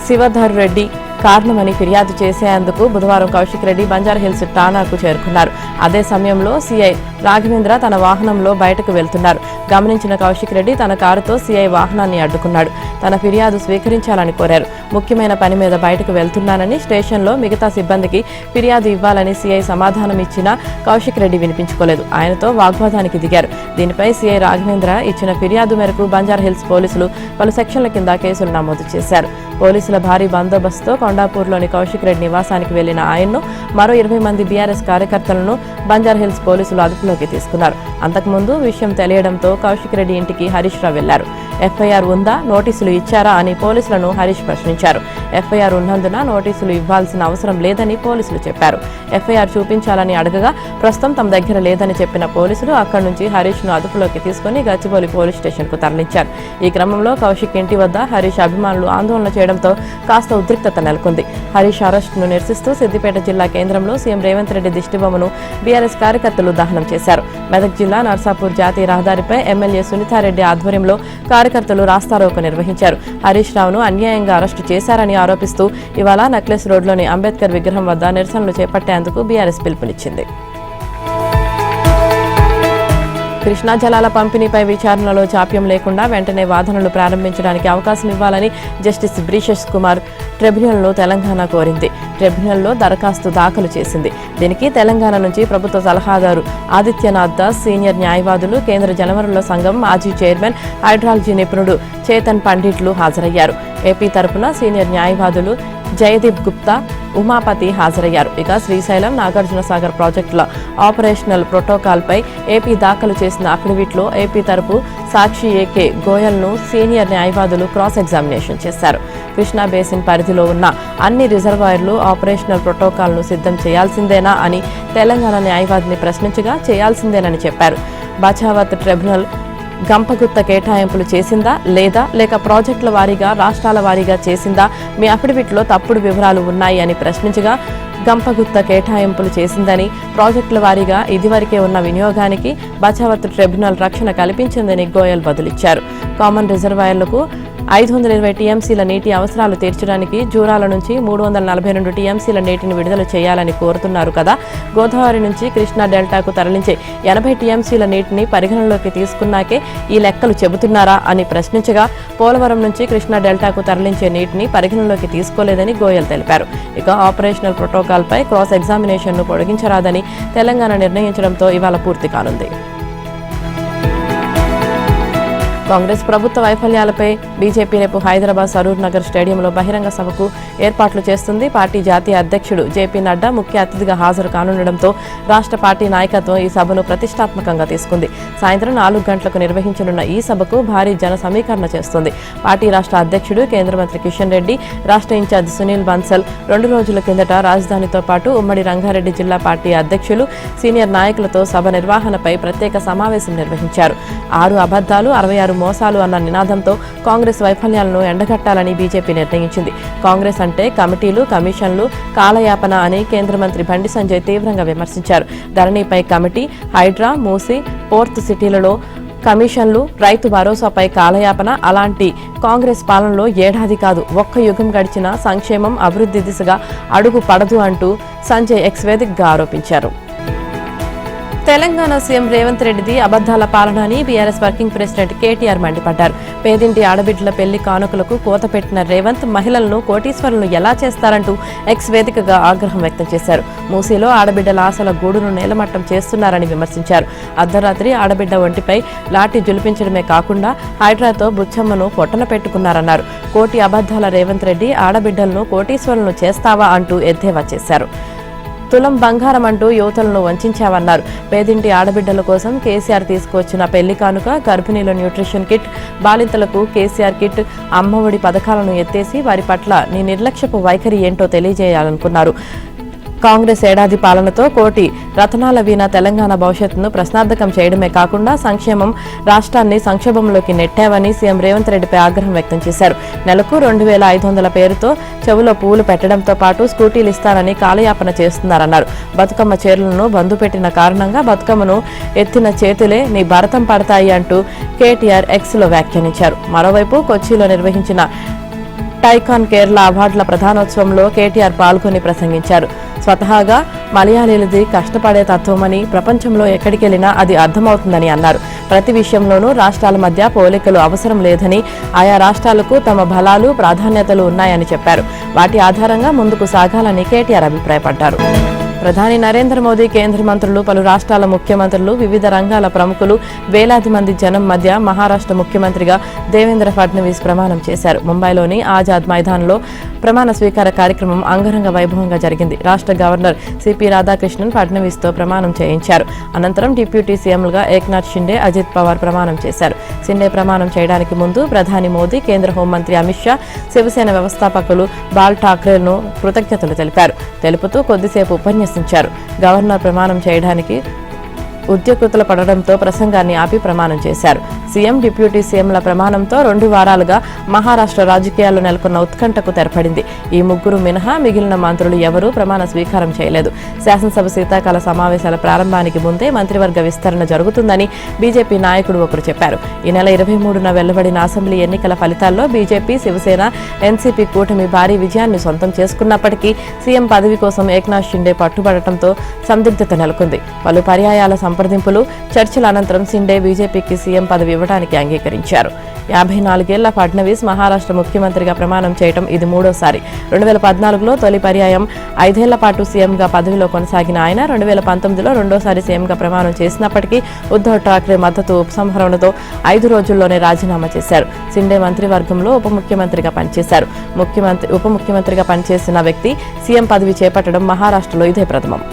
Shivadhar Reddy కారణమని ఫిర్యాదు చేసేందుకు బుధవారం కౌశిక్ రెడ్డి బంజారాహిల్స్ ఠాణాకు చేరుకున్నారు. అదే సమయంలో సీఐ రాఘవేంద్ర తన వాహనంలో బయటకు వెళ్తున్నారు. గమనించిన కౌశిక్ రెడ్డి తన కారుతో సీఐ వాహనాన్ని అడ్డుకున్నాడు. తన ఫిర్యాదు స్వీకరించాలని కోరారు. ముఖ్యమైన పని మీద బయటకు వెళ్తున్నానని, స్టేషన్లో మిగతా సిబ్బందికి ఫిర్యాదు ఇవ్వాలని సీఐ సమాధానం ఇచ్చినా కౌశిక్ రెడ్డి వినిపించుకోలేదు. ఆయనతో వాగ్వాదానికి దిగారు. దీనిపై సీఐ రాఘవేంద్ర ఇచ్చిన ఫిర్యాదు మేరకు బంజారాహిల్స్ పోలీసులు పలు సెక్షన్ల కింద కేసులు నమోదు చేశారు. పోలీసుల భారీ బందోబస్తుతో కొండాపూర్లోని కౌశిక్ రెడ్డి నివాసానికి వెళ్లిన ఆయన్ను, మరో 20 మంది బీఆర్ఎస్ కార్యకర్తలను బంజారాహిల్స్ పోలీసులు అదుపులోకి తీసుకున్నారు. అంతకుముందు విషయం తెలియడంతో కౌశిక్ రెడ్డి ఇంటికి హరీష్ రావు వెళ్లారు. ఎఫ్ఐఆర్ ఉందా, నోటీసులు ఇచ్చారా అని పోలీసులను హరీష్ ప్రశ్నించారు. ఎఫ్ఐఆర్ ఉన్నందున నోటీసులు ఇవ్వాల్సిన అవసరం లేదని పోలీసులు చెప్పారు. ఎఫ్ఐఆర్ చూపించాలని అడగగా ప్రస్తుతం తమ దగ్గర లేదని చెప్పిన పోలీసులు అక్కడి నుంచి హరీష్ ను అదుపులోకి తీసుకుని గచ్చిబౌలి పోలీస్ స్టేషన్ కు తరలించారు. ఈ క్రమంలో కౌశిక్ ఇంటి వద్ద హరీష్ అభిమానులు ఆందోళన చేయడంతో కాస్త ఉద్రిక్తత నెలకొంది. హరీష్ అరెస్టును నిరసిస్తూ సిద్దిపేట జిల్లా కేంద్రంలో సీఎం రేవంత్ రెడ్డి దిష్టిబొమ్మను బీఆర్ఎస్ కార్యకర్తలు దహనం చేశారు. మెదక్ జిల్లా నర్సాపూర్ జాతీయ రహదారిపై ఎమ్మెల్యే సునీతారెడ్డి ఆధ్వర్యంలో కార్యకర్తలు రాస్తారోకో నిర్వహించారు. హరీష్ రావును అన్యాయంగా అరెస్టు చేశారని ఆరోపిస్తూ ఇవాళ నక్లెస్ రోడ్లోని అంబేద్కర్ విగ్రహం వద్ద నిరసనలు చేపట్టేందుకు బీఆర్ఎస్ పిలుపునిచ్చింది. కృష్ణా జలాల పంపిణీపై విచారణలో జాప్యం లేకుండా వెంటనే వాదనలు ప్రారంభించడానికి అవకాశం ఇవ్వాలని జస్టిస్ బ్రీషెస్ కుమార్ ట్రిబ్యునల్ను తెలంగాణ కోరింది. ట్రిబ్యునల్లో దరఖాస్తు దాఖలు చేసింది. దీనికి తెలంగాణ నుంచి ప్రభుత్వ సలహాదారు ఆదిత్యనాథ్ దాస్, సీనియర్ న్యాయవాదులు, కేంద్ర జలవనరుల సంఘం మాజీ చైర్మన్, హైడ్రాలజీ నిపుణుడు చేతన్ పండిట్లు హాజరయ్యారు. ఏపీ తరపున సీనియర్ న్యాయవాదులు జయదీప్ గుప్తా, ఉమాపతి హాజరయ్యారు. ఇక శ్రీశైలం, నాగార్జున సాగర్ ప్రాజెక్టుల ఆపరేషనల్ ప్రోటోకాల్పై ఏపీ దాఖలు చేసిన అఫిడవిట్లో ఏపీ తరపు సాక్షి ఏకే గోయల్ను సీనియర్ న్యాయవాదులు క్రాస్ ఎగ్జామినేషన్ చేశారు. కృష్ణా బేసిన్ పరిధిలో ఉన్న అన్ని రిజర్వాయర్లు ఆపరేషనల్ ప్రోటోకాల్ను సిద్ధం చేయాల్సిందేనా అని తెలంగాణ న్యాయవాదిని ప్రశ్నించగా చేయాల్సిందేనని చెప్పారు. బచావత్ ట్రిబ్యునల్ గంపగుత్త కేటాయింపులు చేసిందా లేదా లేక ప్రాజెక్టుల వారీగా రాష్ట్రాల వారీగా చేసిందా మీ అఫిడవిట్లో తప్పుడు వివరాలు ఉన్నాయి అని ప్రశ్నించగా గంపగుత్త కేటాయింపులు చేసిందని ప్రాజెక్టుల వారీగా ఇదివరకే ఉన్న వినియోగానికి బచావత్ ట్రిబ్యునల్ రక్షణ కల్పించిందని గోయల్ బదులిచ్చారు. కామన్ రిజర్వాయర్లకు 520 టీఎంసీల నీటి అవసరాలు తీర్చడానికి జూరాల నుంచి 342 టీఎంసీల నీటిని విడుదల చేయాలని కోరుతున్నారు కదా, గోదావరి నుంచి కృష్ణా డెల్టాకు తరలించే 80 టీఎంసీల నీటిని పరిగణనలోకి తీసుకున్నాకే ఈ లెక్కలు చెబుతున్నారా అని ప్రశ్నించగా పోలవరం నుంచి కృష్ణా డెల్టాకు తరలించే నీటిని పరిగణనలోకి తీసుకోలేదని గోయల్ తెలిపారు. ఇక ఆపరేషనల్ ప్రోటోకాల్పై క్రాస్ ఎగ్జామినేషన్ను పొడిగించరాదని తెలంగాణ నిర్ణయించడంతో ఇవాళ పూర్తి కానుంది. కాంగ్రెస్ ప్రభుత్వ వైఫల్యాలపై బీజేపీ రేపు హైదరాబాద్ సరూర్ నగర్ స్టేడియంలో బహిరంగ సభకు ఏర్పాట్లు చేస్తుంది. పార్టీ జాతీయ అధ్యక్షుడు జేపీ నడ్డా ముఖ్య అతిథిగా హాజరు కానుండడంతో రాష్ట్ర పార్టీ నాయకత్వం ఈ సభను ప్రతిష్టాత్మకంగా తీసుకుంది. సాయంత్రం 4 గంటలకు నిర్వహించనున్న ఈ సభకు భారీ జన సమీకరణ చేస్తుంది. పార్టీ రాష్ట్ర అధ్యక్షుడు కేంద్ర మంత్రి కిషన్ రెడ్డి, రాష్ట్ర ఇన్ఛార్జ్ సునీల్ బన్సల్ 2 రోజుల కిందట రాజధానితో పాటు ఉమ్మడి రంగారెడ్డి జిల్లా పార్టీ అధ్యక్షులు, సీనియర్ నాయకులతో సభ నిర్వహణపై ప్రత్యేక సమావేశం నిర్వహించారు. 6 అబద్దాలు 66 మోసాలు అన్న నినాదంతో కాంగ్రెస్ వైఫల్యాలను ఎండగట్టాలని బీజేపీ నిర్ణయించింది. కాంగ్రెస్ అంటే కమిటీలు, కమిషన్లు, కాలయాపన అని కేంద్ర మంత్రి బండి సంజయ్ తీవ్రంగా విమర్శించారు. ధరణిపై కమిటీ, హైడ్రా, మూసీ, పోర్ట్ సిటీలలో కమిషన్లు, రైతు భరోసాపై కాలయాపన, అలాంటి కాంగ్రెస్ పాలనలో ఏడాది కాదు 1 యుగం గడిచిన సంక్షేమం, అభివృద్ధి దిశగా అడుగు పడదు అంటూ సంజయ్ ఎక్స్ వేదికగా ఆరోపించారు. తెలంగాణ సీఎం రేవంత్ రెడ్డిది అబద్దాల పాలన అని బీఆర్ఎస్ వర్కింగ్ ప్రెసిడెంట్ కేటీఆర్ మండిపడ్డారు. పేదింటి ఆడబిడ్డల పెళ్లి కానుకలకు కోత పెట్టిన రేవంత్ మహిళలను కోటీశ్వరులను ఎలా చేస్తారంటూ ఎక్స్ వేదికగా ఆగ్రహం వ్యక్తం చేశారు. మూసీలో ఆడబిడ్డల ఆశల గూడును నేలమట్టం చేస్తున్నారని విమర్శించారు. అర్ధరాత్రి ఆడబిడ్డ ఒంటిపై లాఠీ జులిపించడమే కాకుండా హైడ్రాతో బుచ్చమ్మను పొట్టన పెట్టుకున్నారన్నారు. కోటి అబద్దాల రేవంత్ రెడ్డి ఆడబిడ్డలను కోటీశ్వరులను చేస్తావా అంటూ ఎద్దేవా చేశారు. తులం బంగారం అంటూ యువతలను వంచావన్నారు. పేదింటి ఆడబిడ్డల కోసం కేసీఆర్ తీసుకువచ్చిన పెళ్లి కానుక, గర్భిణీల న్యూట్రిషన్ కిట్, బాలింతలకు కేసీఆర్ కిట్, అమ్మఒడి పథకాలను ఎత్తేసి వారి పట్ల నీ నిర్లక్ష్యపు వైఖరి ఏంటో తెలియజేయాలనుకున్నారు. కాంగ్రెస్ ఏడాది పాలనతో కోటి రతనాల వీణ తెలంగాణ భవిష్యత్తును ప్రశ్నార్థకం చేయడమే కాకుండా సంక్షేమం రాష్ట్రాన్ని సంక్షోభంలోకి నెట్టావని సీఎం రేవంత్ రెడ్డిపై ఆగ్రహం వ్యక్తం చేశారు. నెలకు 2500 పేరుతో చెవులో పువ్వులు పెట్టడంతో పాటు స్కూటీలు ఇస్తానని కాలయాపన చేస్తున్నారన్నారు. బతుకమ్మ చీరలను బంధు పెట్టిన కారణంగా బతుకమ్మను ఎత్తిన చేతులే నీ భరతం పడతాయి అంటూ కేటీఆర్ ఎక్స్లో వ్యాఖ్యానించారు. మరోవైపు కొచ్చిలో నిర్వహించిన టైకాన్ కేరళ అవార్డుల ప్రధానోత్సవంలో కేటీఆర్ పాల్గొని ప్రసంగించారు. స్వతహాగా మలయాళీలది కష్టపడే తత్వమని, ప్రపంచంలో ఎక్కడికెళ్లినా అది అర్థమవుతుందని అన్నారు. ప్రతి విషయంలోనూ రాష్ట్రాల మధ్య పోలికలు అవసరం లేదని, ఆయా రాష్ట్రాలకు తమ బలాలు, ప్రాధాన్యతలు ఉన్నాయని చెప్పారు. వాటి ఆధారంగా ముందుకు సాగాలని కేటీఆర్ అభిప్రాయపడ్డారు. ప్రధాని నరేంద్ర మోదీ, కేంద్ర మంత్రులు, పలు రాష్ట్రాల ముఖ్యమంత్రులు, వివిధ రంగాల ప్రముఖులు, వేలాది మంది జనం మధ్య మహారాష్ట్ర ముఖ్యమంత్రిగా దేవేంద్ర ఫడ్నవీస్ ప్రమాణం చేశారు. ముంబైలోని ఆజాద్ మైదాన్లో ప్రమాణ స్వీకార కార్యక్రమం అంగరంగ వైభవంగా జరిగింది. రాష్ట్ర గవర్నర్ సిపి రాధాకృష్ణన్ ఫడ్నవీస్తో ప్రమాణం చేయించారు. అనంతరం డిప్యూటీ సీఎంలుగా ఏక్నాథ్ షిండే, అజిత్ పవార్ ప్రమాణం చేశారు. షిండే ప్రమాణం చేయడానికి ముందు ప్రధాని మోదీ, కేంద్ర హోంమంత్రి అమిత్ షా, శివసేన వ్యవస్థాపకులు బాల్ ఠాక్రేను కృతజ్ఞతలు తెలుపుతూ కొద్దిసేపు ఉపన్యాసించారు. గవర్నర్ ప్రమాణం చేయడానికి ఉద్యోగుల పడడంతో ప్రసంగాన్ని ఆపి ప్రమాణం చేశారు. సీఎం, డిప్యూటీ సీఎంల ప్రమాణంతో 2 వారాలుగా మహారాష్ట్ర రాజకీయాల్లో నెలకొన్న ఉత్కంఠకు తెరపడింది. ఈ ముగ్గురు మినహా మిగిలిన మంత్రులు ఎవరూ ప్రమాణ స్వీకారం చేయలేదు. శాసనసభ శీతాకాల సమావేశాల ప్రారంభానికి ముందే మంత్రివర్గ విస్తరణ జరుగుతుందని బీజేపీ నాయకుడు ఒకరు చెప్పారు. ఈ నెల 23న వెలువడిన అసెంబ్లీ ఎన్నికల ఫలితాల్లో బీజేపీ, శివసేన, ఎన్సీపీ కూటమి భారీ విజయాన్ని సొంతం చేసుకున్నప్పటికీ సీఎం పదవి కోసం ఏక్నాథ్ షిండే పట్టుబడటంతో సందిగ్ధత నెలకొంది. పలు పర్యాయాల సంప్రదింపులు, చర్చల అనంతరం షిండే బీజేపీకి సీఎం పదవి ఇవ్వడానికి అంగీకరించారు. 54 ఏళ్ల ఫడ్నవీస్ మహారాష్ట్ర ముఖ్యమంత్రిగా ప్రమాణం చేయడం ఇది 3వసారి. 2014లో తొలి పర్యాయం 5 ఏళ్ల పాటు సీఎంగా పదవిలో కొనసాగిన ఆయన 2019లో రెండోసారి సీఎంగా ప్రమాణం చేసినప్పటికీ ఉద్ధవ్ ఠాక్రే మద్దతు ఉపసంహరణతో 5 రోజుల్లోనే రాజీనామా చేశారు. షిండే మంత్రివర్గంలో ఉప ముఖ్యమంత్రిగా పనిచేశారు. ఉప ముఖ్యమంత్రిగా పనిచేసిన వ్యక్తి సీఎం పదవి చేపట్టడం మహారాష్ట్రలో ఇదే ప్రథమం.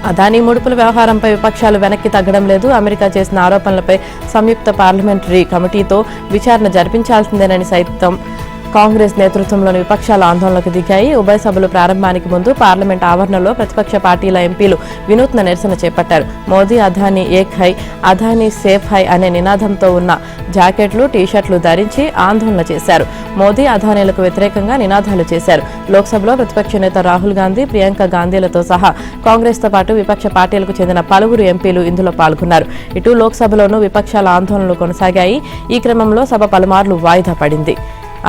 అదానీ ముడుపుల వ్యవహారంపై విపక్షాలు వెనక్కి తగ్గడం లేదు. అమెరికా చేసిన ఆరోపణలపై సంయుక్త పార్లమెంటరీ కమిటీతో విచారణ జరిపించాల్సిందేనని సైతం కాంగ్రెస్ నేతృత్వంలోని విపక్షాల ఆందోళనకు దిగాయి. ఉభయ సభలు ప్రారంభానికి ముందు పార్లమెంట్ ఆవరణలో ప్రతిపక్ష పార్టీల ఎంపీలు వినూత్న నిరసన చేపట్టారు. మోదీ అదానీ ఏక్ హై, అదానీ సేఫ్ హై అనే నినాదంతో ఉన్న జాకెట్లు, టీషర్ట్లు ధరించి ఆందోళన చేశారు. మోదీ అదానీలకు వ్యతిరేకంగా నినాదాలు చేశారు. లోక్సభలో ప్రతిపక్ష నేత రాహుల్ గాంధీ, ప్రియాంక గాంధీలతో సహా కాంగ్రెస్తో పాటు విపక్ష పార్టీలకు చెందిన పలువురు ఎంపీలు ఇందులో పాల్గొన్నారు. ఇటు లోక్సభలోనూ విపక్షాల ఆందోళనలు కొనసాగాయి. ఈ క్రమంలో సభ పలుమార్లు వాయిదా పడింది.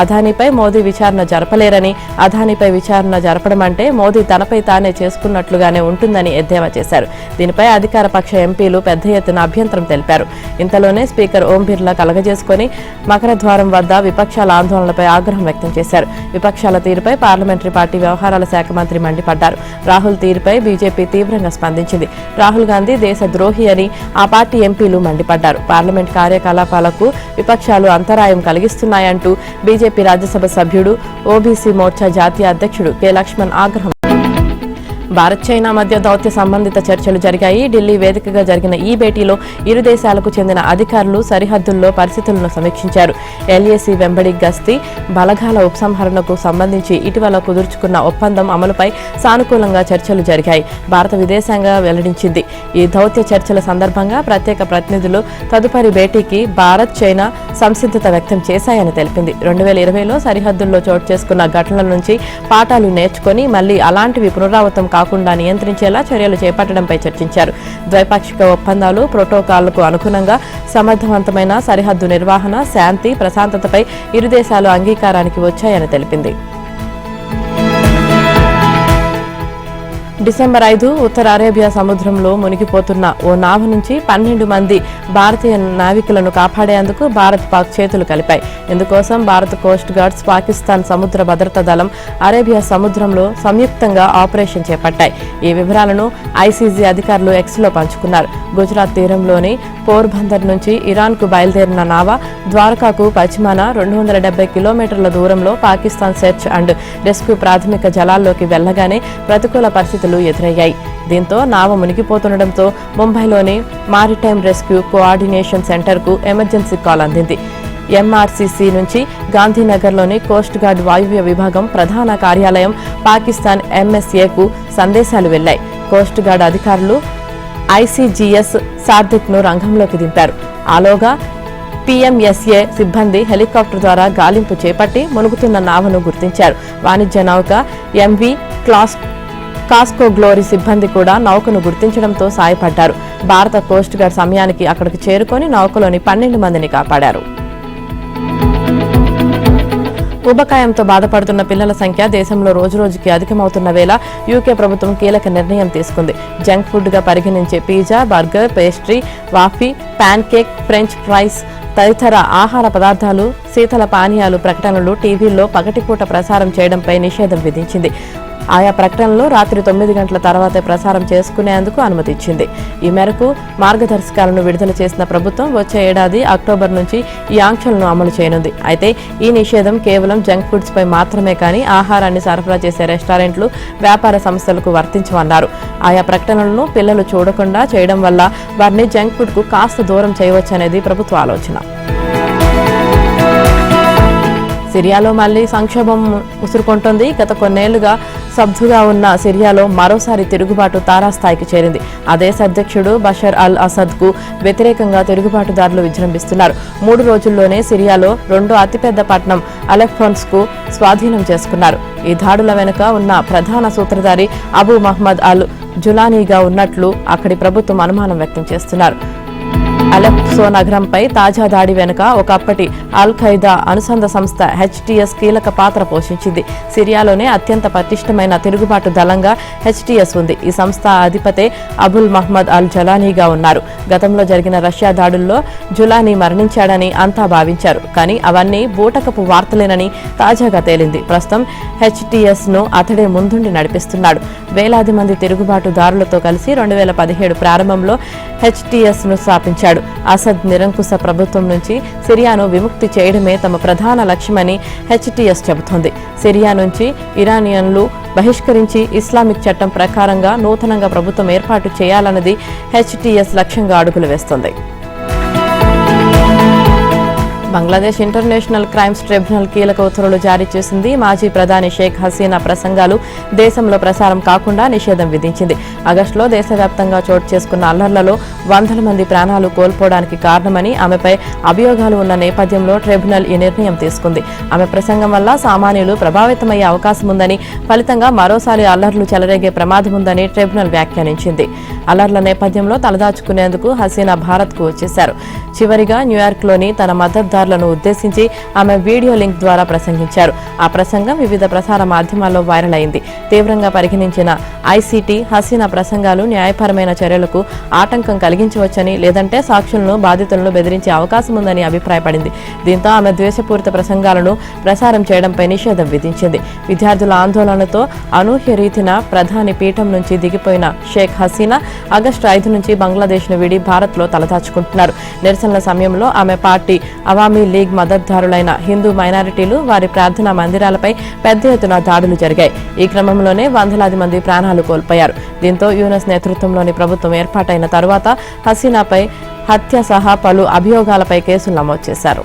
అదానీపై మోదీ విచారణ జరపలేరని, అదానీపై విచారణ జరపడం అంటే మోదీ తనపై తానే చేసుకున్నట్లుగానే ఉంటుందని ఎద్దేవా చేశారు. దీనిపై అధికార పక్ష ఎంపీలు పెద్ద ఎత్తున అభ్యంతరం తెలిపారు. ఇంతలోనే స్పీకర్ ఓం బిర్లా కలగజేసుకుని మకర ద్వారం వద్ద విపక్షాల ఆందోళనలపై ఆగ్రహం వ్యక్తం చేశారు. విపక్షాల తీరుపై పార్లమెంటరీ పార్టీ వ్యవహారాల శాఖ మంత్రి మండిపడ్డారు. రాహుల్ తీరుపై బీజేపీ తీవ్రంగా స్పందించింది. రాహుల్ గాంధీ దేశ ద్రోహి అని ఆ పార్టీ ఎంపీలు మండిపడ్డారు. పార్లమెంట్ కార్యకలాపాలకు విపక్షాలు అంతరాయం కలిగిస్తున్నాయంటూ బీజేపీ రాజ్యసభ సభ్యుడు, ఓబీసీ మోర్చా జాతీయ అధ్యక్షుడు కె లక్ష్మణ్ ఆగ్రహం. భారత్ చైనా మధ్య దౌత్య సంబంధిత చర్చలు జరిగాయి. ఢిల్లీ వేదికగా జరిగిన ఈ భేటీలో ఇరు దేశాలకు చెందిన అధికారులు సరిహద్దుల్లో పరిస్థితులను సమీక్షించారు. ఎల్ఏసీ వెంబడి గస్తీ బలగాల ఉపసంహరణకు సంబంధించి ఇటీవల కుదుర్చుకున్న ఒప్పందం అమలుపై సానుకూలంగా చర్చలు జరిగాయి. భారత విదేశాంగ వెల్లడించింది. ఈ దౌత్య చర్చల సందర్భంగా ప్రత్యేక ప్రతినిధులు తదుపరి భేటీకి భారత్, చైనా సంసిద్ధత వ్యక్తం చేశాయని తెలిపింది. 2020లో సరిహద్దుల్లో చోటు చేసుకున్న ఘటనల నుంచి పాఠాలు నేర్చుకుని మళ్లీ అలాంటివి పునరావృతం కాకుండా నియంత్రించేలా చర్యలు చేపట్టడంపై చర్చించారు. ద్వైపాక్షిక ఒప్పందాలు, ప్రోటోకాల్లకు అనుగుణంగా సమర్థవంతమైన సరిహద్దు నిర్వహణ, శాంతి, ప్రశాంతతపై ఇరు దేశాలు అంగీకారానికి వచ్చాయని తెలిపింది. డిసెంబర్ 5 ఉత్తర అరేబియా సముద్రంలో మునిగిపోతున్న ఓ నావ నుంచి 12 మంది భారతీయ నావికులను కాపాడేందుకు భారత్, పాక్ చేతులు కలిపాయి. ఇందుకోసం భారత కోస్ట్ గార్డ్స్, పాకిస్తాన్ సముద్ర భద్రతా దళం అరేబియా సముద్రంలో సంయుక్తంగా ఆపరేషన్ చేపట్టాయి. ఈ వివరాలను ఐసీజీ అధికారులు ఎక్స్లో పంచుకున్నారు. గుజరాత్ తీరంలోని పోర్బందర్ నుంచి ఇరాన్కు బయలుదేరిన నావ ద్వారకాకు పశ్చిమాన 270 కిలోమీటర్ల దూరంలో పాకిస్తాన్ సెర్చ్ అండ్ రెస్క్యూ ప్రాథమిక జలాల్లోకి వెళ్లగానే ప్రతికూల పరిస్థితులు ఎదురయ్యాయి. దీంతో నావ మునిగిపోతుండటంతో ముంబైలోని మారిటైమ్ రెస్క్యూ కోఆర్డినేషన్ సెంటర్కు ఎమర్జెన్సీ కాల్ అందింది. ఎంఆర్సీసీ నుంచి గాంధీనగర్లోని కోస్ట్ గార్డ్ వాయువ్య విభాగం ప్రధాన కార్యాలయం పాకిస్తాన్ ఎంఎస్ఏకు సందేశాలు వెళ్లాయి. కోస్ట్ గార్డ్ అధికారులు ఐసీజీఎస్ సార్దిక్ను రంగంలోకి దింపారు. ఆలోగా పీఎంఎస్ఏ సిబ్బంది హెలికాప్టర్ ద్వారా గాలింపు చేపట్టి మునుగుతున్న నావను గుర్తించారు. వాణిజ్య నౌక ఎంవీ కాస్కో గ్లోరీ సిబ్బంది కూడా నౌకను గుర్తించడంతో సాయపడ్డారు. భారత కోస్ట్ గార్డ్ సమయానికి అక్కడికి చేరుకొని నౌకలోని 12 మందిని కాపాడారు. ఉబకాయంతో బాధపడుతున్న పిల్లల సంఖ్య దేశంలో రోజురోజుకి అధికమవుతున్న వేళ యూకే ప్రభుత్వం కీలక నిర్ణయం తీసుకుంది. జంక్ ఫుడ్ గా పరిగణించే పిజ్జా, బర్గర్, పేస్ట్రీ, వాఫీ, ప్యాన్ కేక్, ఫ్రెంచ్ ఫ్రైస్ తదితర ఆహార పదార్థాలు, శీతల పానీయాలు ప్రకటనలు టీవీల్లో పగటిపూట ప్రసారం చేయడంపై నిషేధం విధించింది. ఆయా ప్రకటనలు రాత్రి 9 గంటల తర్వాతే ప్రసారం చేసుకునేందుకు అనుమతిచ్చింది. ఈ మేరకు మార్గదర్శకాలను విడుదల చేసిన ప్రభుత్వం వచ్చే ఏడాది అక్టోబర్ నుంచి ఈ ఆంక్షలను అమలు చేయనుంది. అయితే ఈ నిషేధం కేవలం జంక్ ఫుడ్స్ పై మాత్రమే కానీ ఆహారాన్ని సరఫరా చేసే రెస్టారెంట్లు, వ్యాపార సంస్థలకు వర్తించమన్నారు. ఆయా ప్రకటనలను పిల్లలు చూడకుండా చేయడం వల్ల వారిని జంక్ ఫుడ్ కు కాస్త దూరం చేయవచ్చనేది ప్రభుత్వ ఆలోచన. సిరియాలో మళ్లీ సంక్షోభం ముసురుకుంటోంది. గత కొన్నేళ్లుగా స్తబ్దుగా ఉన్న సిరియాలో మరోసారి తిరుగుబాటు తారాస్థాయికి చేరింది. ఆ దేశ అధ్యక్షుడు బషర్ అల్ అసద్ కు వ్యతిరేకంగా తిరుగుబాటుదారులు విజృంభిస్తున్నారు. 3 రోజుల్లోనే సిరియాలో 2వ అతిపెద్ద పట్టణం అలెప్పోన్స్ కు స్వాధీనం చేసుకున్నారు. ఈ దాడుల వెనుక ఉన్న ప్రధాన సూత్రధారి అబూ మహ్మద్ అల్ జులానీగా ఉన్నట్లు అక్కడి ప్రభుత్వం అనుమానం వ్యక్తం చేస్తున్నారు. అలెప్పో నగరంపై తాజా దాడి వెనుక ఒకప్పటి అల్ ఖైదా అనుబంధ సంస్థ హెచ్టీఎస్ కీలక పాత్ర పోషించింది. సిరియాలోనే అత్యంత పటిష్టమైన తిరుగుబాటు దళంగా హెచ్టీఎస్ ఉంది. ఈ సంస్థ అధిపతే అబుల్ మహ్మద్ అల్ జలానీగా ఉన్నారు. గతంలో జరిగిన రష్యా దాడుల్లో జులానీ మరణించాడని అంతా భావించారు. కానీ అవన్నీ బూటకపు వార్తలేనని తాజాగా తేలింది. ప్రస్తుతం హెచ్టీఎస్ ను అతడే ముందుండి నడిపిస్తున్నాడు. వేలాది మంది తిరుగుబాటుదారులతో కలిసి 2017 ప్రారంభంలో హెచ్టీఎస్ ను స్థాపించాడు. అసద్ నిరంకుశ ప్రభుత్వం నుంచి సిరియాను విముక్తి చేయడమే తమ ప్రధాన లక్ష్యమని హెచ్టీఎస్ చెబుతోంది. సిరియా నుంచి ఇరానియన్లు బహిష్కరించి ఇస్లామిక్ చట్టం ప్రకారంగా నూతనంగా ప్రభుత్వం ఏర్పాటు చేయాలన్నది హెచ్టీఎస్ లక్ష్యంగా అడుగులు వేస్తోంది. బంగ్లాదేశ్ ఇంటర్నేషనల్ క్రైమ్స్ ట్రిబ్యునల్ కీలక ఉత్తర్వులు జారీ చేసింది. మాజీ ప్రధాని షేక్ హసీనా ప్రసంగాలు దేశంలో ప్రసారం కాకుండా నిషేధం విధించింది. ఆగస్టులో దేశవ్యాప్తంగా చోటు చేసుకున్న అల్లర్లలో వందల మంది ప్రాణాలు కోల్పోవడానికి కారణమని ఆమెపై అభియోగాలు ఉన్న నేపథ్యంలో ట్రిబ్యునల్ ఈ నిర్ణయం తీసుకుంది. ఆమె ప్రసంగం వల్ల సామాన్యులు ప్రభావితమయ్యే అవకాశం ఉందని, ఫలితంగా మరోసారి అల్లర్లు చెలరేగే ప్రమాదం ఉందని ట్రిబ్యునల్ వ్యాఖ్యానించింది. అల్లర్ల నేపథ్యంలో తలదాచుకునేందుకు హసీనా భారత్కు వచ్చేశారు. చివరిగా న్యూయార్క్లోని తన మద్దతుదారులను ఉద్దేశించి ఆమె వీడియో లింక్ ద్వారా ప్రసంగించారు. ఆ ప్రసంగం వివిధ ప్రసార మాధ్యమాల్లో వైరల్ అయింది. తీవ్రంగా పరిగణించిన ఐసీటీ హసీనా ప్రసంగాలు న్యాయపరమైన చర్యలకు ఆటంకం కలిగించవచ్చని, లేదంటే సాక్షులను, బాధితులను బెదిరించే అవకాశం ఉందని అభిప్రాయపడింది. దీంతో ఆమె ద్వేషపూరిత ప్రసంగాలను ప్రసారం చేయడంపై నిషేధం విధించింది. విద్యార్థుల ఆందోళనతో అనూహ్య రీతిన ప్రధాని పీఠం నుంచి దిగిపోయిన షేక్ హసీనా ఆగస్టు 5 నుంచి బంగ్లాదేశ్ను వీడి భారత్లో తలదాచుకుంటున్నారు. నిరసనల సమయంలో ఆమె పార్టీ అవామీ లీగ్ మద్దతుదారులైన హిందూ మైనారిటీలు, వారి ప్రార్థనా మందిరాలపై పెద్ద ఎత్తున దాడులు జరిగాయి. ఈ క్రమంలోనే వందలాది మంది ప్రాణాలు కోల్పోయారు. దీంతో యూనస్ నేతృత్వంలోని ప్రభుత్వం ఏర్పాటైన తరువాత హసీనాపై హత్య సహా పలు అభియోగాలపై కేసులు నమోదు చేశారు.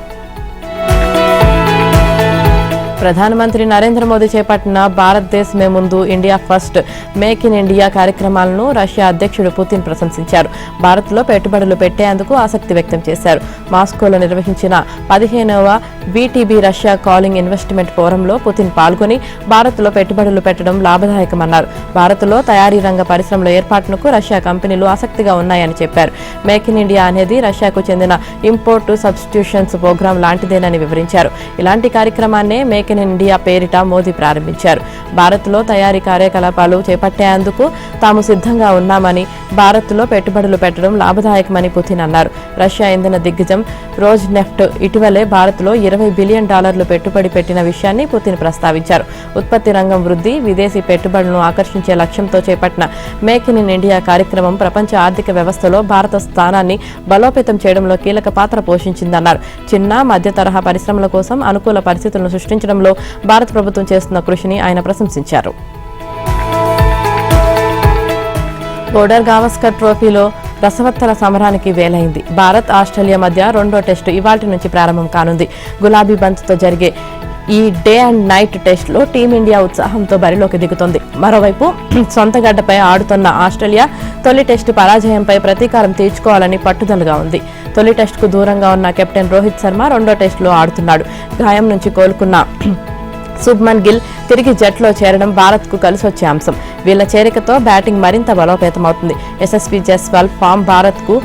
ప్రధానమంత్రి నరేంద్ర మోదీ చేపట్టిన భారతదేశమే ముందు, India first, make in India కార్యక్రమాలను రష్యా అధ్యక్షుడు పుతిన్ ప్రశంసించారు. భారత్లో పెట్టుబడులు పెట్టేందుకు ఆసక్తి వ్యక్తం చేశారు. మాస్కోలో నిర్వహించిన 15వ బీటీబీ రష్యా కాలింగ్ ఇన్వెస్ట్మెంట్ ఫోరంలో పుతిన్ పాల్గొని భారత్లో పెట్టుబడులు పెట్టడం లాభదాయకమన్నారు. భారత్లో తయారీ రంగ పరిశ్రమల ఏర్పాటుకు రష్యా కంపెనీలు ఆసక్తిగా ఉన్నాయని చెప్పారు. మేక్ ఇన్ ఇండియా అనేది రష్యాకు చెందిన ఇంపోర్ట్ సబ్స్టిట్యూషన్స్ ప్రోగ్రాం లాంటిదేనని వివరించారు. ఇలాంటి కార్యక్రమాన్నే మేక్ ఇన్ ఇండియా పేరిట మోదీ ప్రారంభించారు. భారత్లో తయారీ కార్యకలాపాలు చేపట్టేందుకు తాము సిద్ధంగా ఉన్నామని, భారత్లో పెట్టుబడులు పెట్టడం లాభదాయకమని పుతిన్ అన్నారు. రష్యా ఇంధన దిగ్గజం రోజ్నెఫ్ట్ ఇటీవలే భారత్లో $20 బిలియన్ పెట్టుబడి పెట్టిన విషయాన్ని పుతిన్ ప్రస్తావించారు. ఉత్పత్తి రంగం వృద్ధి, విదేశీ పెట్టుబడులను ఆకర్షించే లక్ష్యంతో చేపట్టిన మేక్ ఇన్ ఇండియా కార్యక్రమం ప్రపంచ ఆర్థిక వ్యవస్థలో భారత స్థానాన్ని బలోపేతం చేయడంలో కీలక పాత్ర పోషించిందన్నారు. చిన్న, మధ్య తరహా పరిశ్రమల కోసం అనుకూల పరిస్థితులను సృష్టించడంలో భారత ప్రభుత్వం చేస్తున్న కృషిని ఆయన ప్రశంసించారు. బోర్డర్ గావస్కర్ ట్రోఫీలో రసవత్తర సమరానికి వేలైంది. భారత్, ఆస్ట్రేలియా మధ్య 2వ టెస్టు ఇవాల్టి నుంచి ప్రారంభం కానుంది. గులాబీ బంతితో జరిగే ఈ డే అండ్ నైట్ టెస్టులో టీమిండియా ఉత్సాహంతో బరిలోకి దిగుతోంది. మరోవైపు సొంత గడ్డపై ఆడుతున్న ఆస్ట్రేలియా తొలి టెస్టు పరాజయంపై ప్రతీకారం తీర్చుకోవాలని పట్టుదలగా ఉంది. తొలి టెస్టుకు దూరంగా ఉన్న కెప్టెన్ రోహిత్ శర్మ 2వ టెస్టులో ఆడుతున్నాడు. గాయం నుంచి కోలుకున్న శుభ్మన్ గిల్ తిరిగి జట్లో చేరడం భారత్కు కలిసొచ్చే అంశం. వీళ్ల చేరికతో బ్యాటింగ్ మరింత బలోపేతమవుతుంది. యశస్వి జైస్వాల్ ఫామ్ భారత్కు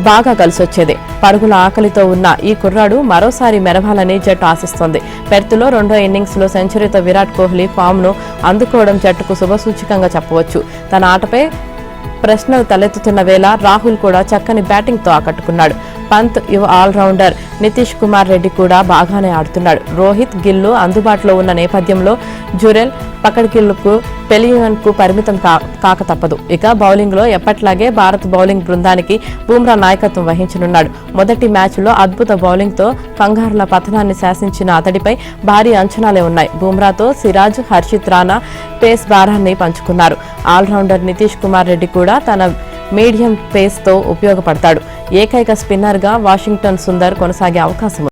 బాగా కలిసొచ్చేదే. పరుగుల ఆకలితో ఉన్న ఈ కుర్రాడు మరోసారి మెరవాలని జట్టు ఆశిస్తోంది. పెర్త్లో 2వ ఇన్నింగ్స్లో సెంచరీతో విరాట్ కోహ్లీ ఫామ్ను అందుకోవడం జట్టుకు శుభసూచికంగా చెప్పవచ్చు. తన ఆటపై ప్రశ్నలు తలెత్తుతున్న వేళ రాహుల్ కూడా చక్కని బ్యాటింగ్తో ఆకట్టుకున్నాడు. పంత్, యువ ఆల్రౌండర్ నితీష్ కుమార్ రెడ్డి కూడా బాగానే ఆడుతున్నాడు. రోహిత్, గిల్లు అందుబాటులో ఉన్న నేపథ్యంలో జురెల్, పకడ్గిల్కు, పెలియన్కు పరిమితం కాక తప్పదు. ఇక బౌలింగ్లో ఎప్పట్లాగే భారత్ బౌలింగ్ బృందానికి బుమ్రా నాయకత్వం వహించనున్నాడు. మొదటి మ్యాచ్లో అద్భుత బౌలింగ్తో కంగారుల పతనాన్ని శాసించిన అతడిపై భారీ అంచనాలే ఉన్నాయి. బుమ్రాతో సిరాజ్, హర్షిత్ రాణా పేస్ భారాన్ని పంచుకున్నారు. ఆల్రౌండర్ నితీష్ కుమార్ రెడ్డి కూడా తన మీడియం పేస్తో ఉపయోగపడతాడు. ఏకైక స్పిన్నర్గా వాషింగ్టన్ సుందర్ కొనసాగే అవకాశం ఉంది.